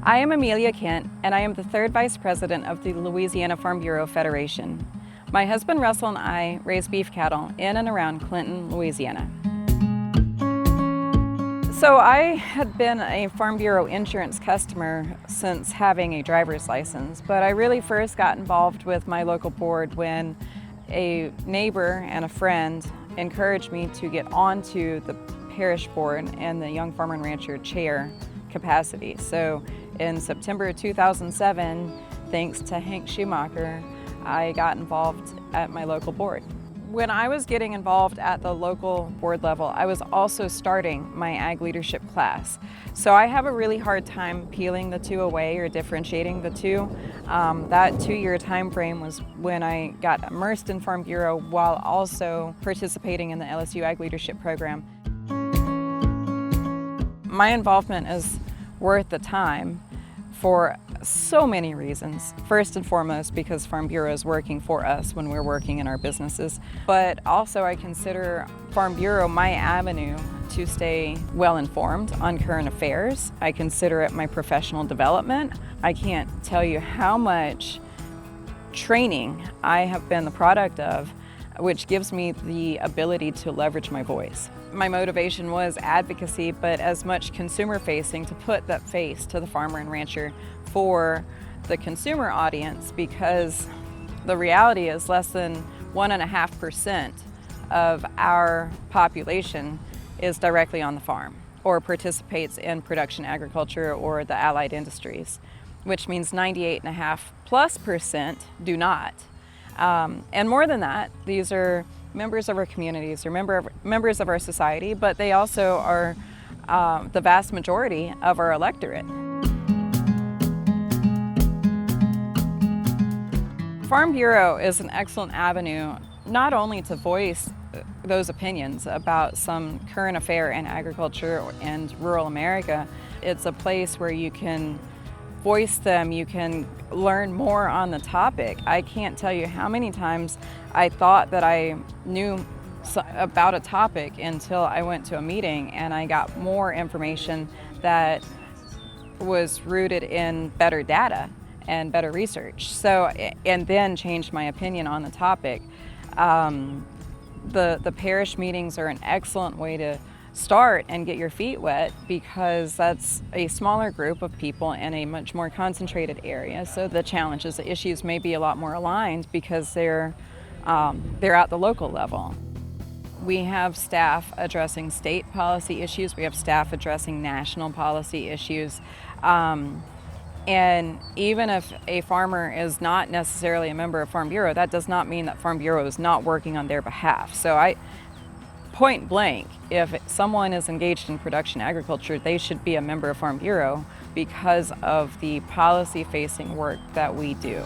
I am Amelia Kent, and I am the third Vice President of the Louisiana Farm Bureau Federation. My husband Russell and I raise beef cattle in and around Clinton, Louisiana. So I had been a Farm Bureau insurance customer since having a driver's license, but I really first got involved with my local board when a neighbor and a friend encouraged me to get onto the parish board and the Young Farmer and Rancher chair capacity. So in September 2007, thanks to Hank Schumacher, I got involved at my local board. When I was getting involved at the local board level, I was also starting my ag leadership class. So I have a really hard time peeling the two away or differentiating the two. That 2-year time frame was when I got immersed in Farm Bureau while also participating in the LSU Ag Leadership Program. My involvement is worth the time for so many reasons. First and foremost, because Farm Bureau is working for us when we're working in our businesses. But also I consider Farm Bureau my avenue to stay well informed on current affairs. I consider it my professional development. I can't tell you how much training I have been the product of, which gives me the ability to leverage my voice. My motivation was advocacy, but as much consumer facing, to put that face to the farmer and rancher for the consumer audience, because the reality is less than 1.5% of our population is directly on the farm or participates in production agriculture or the allied industries, which means 98.5+% do not. And more than that, these are members of our communities or members of our society, but they also are the vast majority of our electorate. Farm Bureau is an excellent avenue not only to voice those opinions about some current affair in agriculture and rural America. It's a place where you can voice them, you can learn more on the topic. I can't tell you how many times I thought that I knew about a topic until I went to a meeting and I got more information that was rooted in better data and better research. So, and then changed my opinion on the topic. The parish meetings are an excellent way to start and get your feet wet, because that's a smaller group of people in a much more concentrated area. So the challenges, the issues may be a lot more aligned because they're at the local level. We have staff addressing state policy issues. We have staff addressing national policy issues. And even if a farmer is not necessarily a member of Farm Bureau, that does not mean that Farm Bureau is not working on their behalf. So point blank, if someone is engaged in production agriculture, they should be a member of Farm Bureau because of the policy-facing work that we do.